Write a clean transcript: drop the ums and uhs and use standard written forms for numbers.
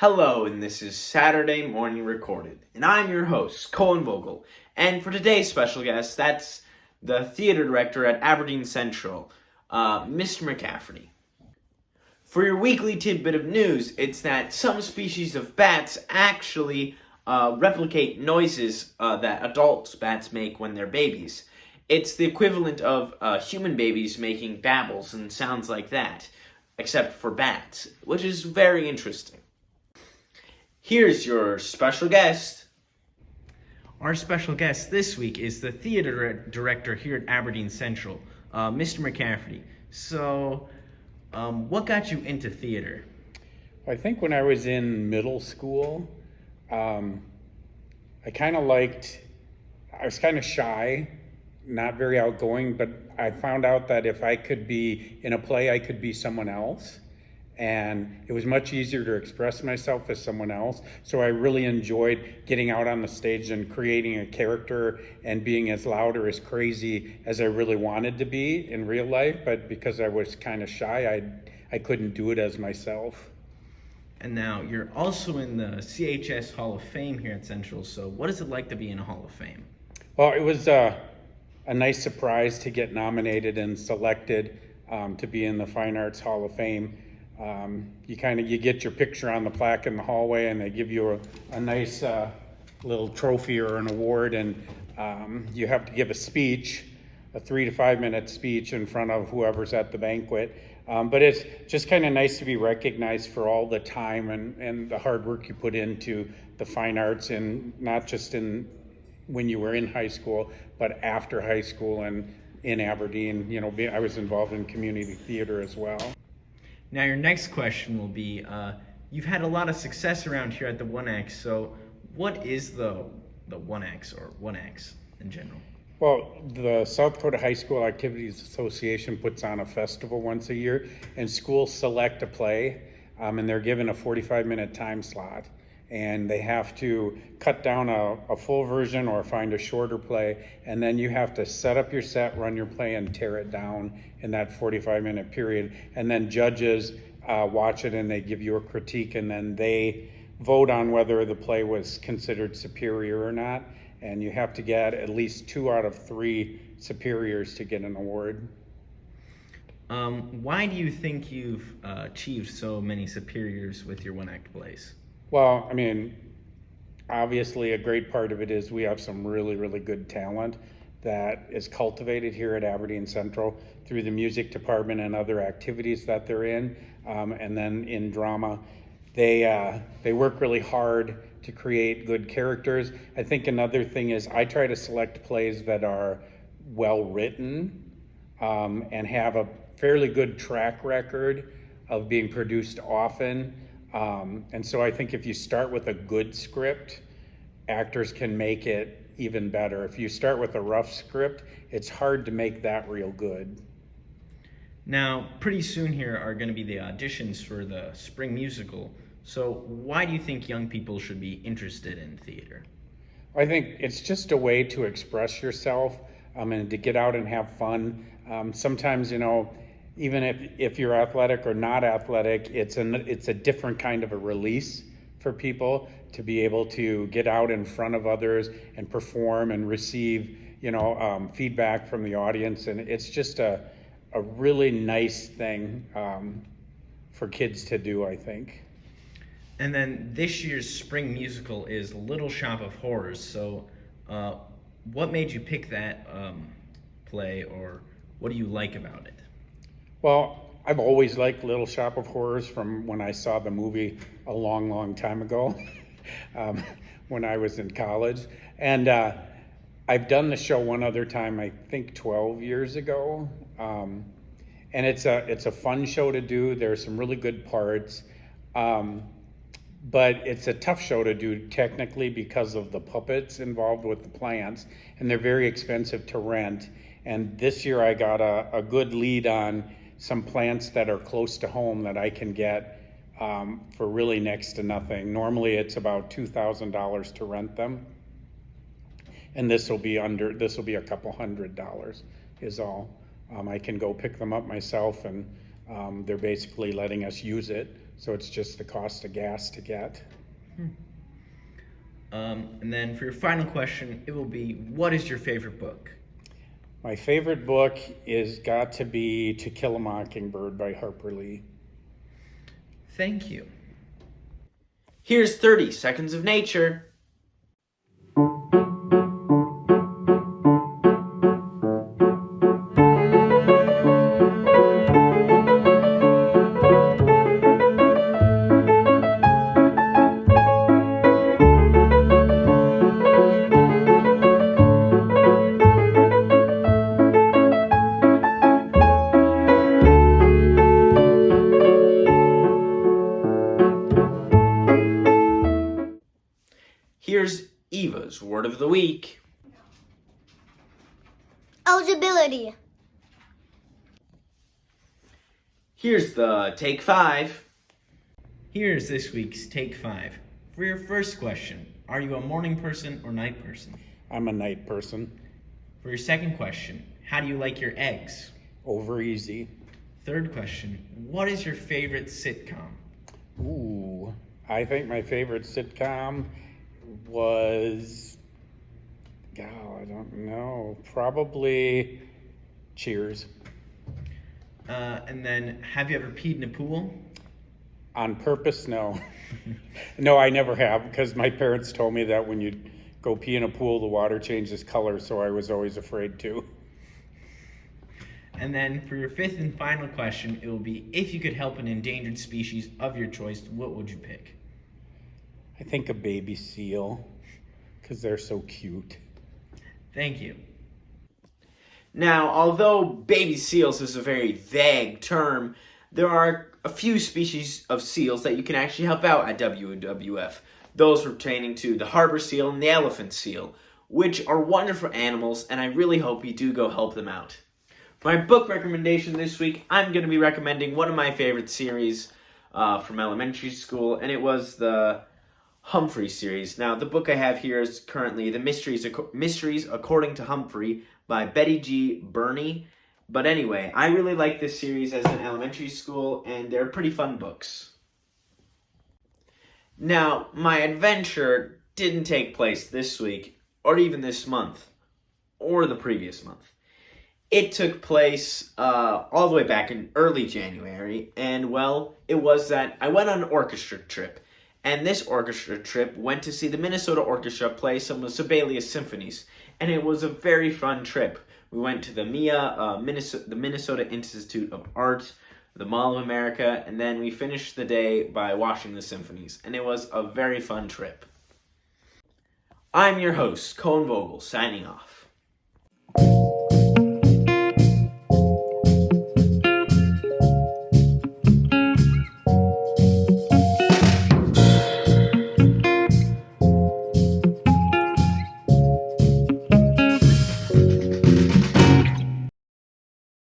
Hello, and this is Saturday Morning Recorded, and I'm your host, Colin Vogel. And for today's special guest, that's the theater director at Aberdeen Central, Mr. McCafferty. For your weekly tidbit of news, it's that some species of bats actually replicate noises that adult bats make when they're babies. It's the equivalent of human babies making babbles and sounds like that, except for bats, which is very interesting. Here's your special guest. Our special guest this week is the theater director here at Aberdeen Central, Mr. McCafferty. So, what got you into theater? I think when I was in middle school, I was kind of shy, not very outgoing, but I found out that if I could be in a play, I could be someone else. And it was much easier to express myself as someone else. So I really enjoyed getting out on the stage and creating a character and being as loud or as crazy as I really wanted to be in real life. But because I was kind of shy, I couldn't do it as myself. And now you're also in the CHS Hall of Fame here at Central. So what is it like to be in a Hall of Fame? Well, it was a nice surprise to get nominated and selected to be in the Fine Arts Hall of Fame. You get your picture on the plaque in the hallway, and they give you a nice little trophy or an award, and you have to give a speech, a 3 to 5 minute speech in front of whoever's at the banquet. But it's just kind of nice to be recognized for all the time and the hard work you put into the fine arts, and not just when you were in high school, but after high school and in Aberdeen. I was involved in community theater as well. Now your next question will be, you've had a lot of success around here at the 1X, so what is the 1X or 1X in general? Well, the South Dakota High School Activities Association puts on a festival once a year, and schools select a play, and they're given a 45-minute time slot. And they have to cut down a full version or find a shorter play, and then you have to set up your set, run your play, and tear it down in that 45-minute period. And then judges watch it, and they give you a critique, and then they vote on whether the play was considered superior or not. And you have to get at least 2 out of 3 superiors to get an award. Why do you think you've achieved so many superiors with your 1-act plays? Well, obviously a great part of it is we have some really, really good talent that is cultivated here at Aberdeen Central through the music department and other activities that they're in. And then in drama, they work really hard to create good characters. I think another thing is I try to select plays that are well written and have a fairly good track record of being produced often. And so I think if you start with a good script, actors can make it even better. If you start with a rough script, it's hard to make that real good. Now, pretty soon here are going to be the auditions for the spring musical. So why do you think young people should be interested in theater? I think it's just a way to express yourself and to get out and have fun. Sometimes, even if you're athletic or not athletic, it's a different kind of a release for people to be able to get out in front of others and perform and receive, feedback from the audience. And it's just a really nice thing for kids to do, I think. And then this year's spring musical is Little Shop of Horrors. So what made you pick that play, or what do you like about it? Well, I've always liked Little Shop of Horrors from when I saw the movie a long, long time ago, when I was in college. And I've done the show one other time, I think 12 years ago. And it's a fun show to do. There's some really good parts. But it's a tough show to do technically because of the puppets involved with the plants, and they're very expensive to rent. And this year I got a good lead on some plants that are close to home that I can get for really next to nothing. Normally it's about $2,000 to rent them, and this will be a couple $100 is all. I can go pick them up myself, and they're basically letting us use it So it's just the cost of gas to get. And then for your final question, it will be, what is your favorite book? My favorite book is got to be To Kill a Mockingbird by Harper Lee. Thank you. Here's 30 Seconds of Nature. Here's Eva's word of the week. Eligibility. Here's the Take 5. Here's this week's Take 5. For your first question, are you a morning person or night person? I'm a night person. For your second question, how do you like your eggs? Over easy. Third question, what is your favorite sitcom? Ooh, I think my favorite sitcom was, I don't know, probably Cheers. And then, have you ever peed in a pool? On purpose, no. No, I never have, because my parents told me that when you go pee in a pool, the water changes color, so I was always afraid to. And then for your fifth and final question, it will be, if you could help an endangered species of your choice, what would you pick? I think a baby seal, because they're so cute. Thank you. Now, although baby seals is a very vague term, there are a few species of seals that you can actually help out at WWF. Those pertaining to the harbor seal and the elephant seal, which are wonderful animals, and I really hope you do go help them out. For my book recommendation this week, I'm going to be recommending one of my favorite series from elementary school, and it was the Humphrey series. Now, the book I have here is currently The Mysteries According to Humphrey by Betty G. Burney. But anyway, I really like this series as an elementary school, and they're pretty fun books. Now, my adventure didn't take place this week, or even this month, or the previous month. It took place all the way back in early January, and well, it was that I went on an orchestra trip. And this orchestra trip went to see the Minnesota Orchestra play some of Sibelius symphonies. And it was a very fun trip. We went to the the Minnesota Institute of Art, the Mall of America, and then we finished the day by watching the symphonies. And it was a very fun trip. I'm your host, Cohen Vogel, signing off.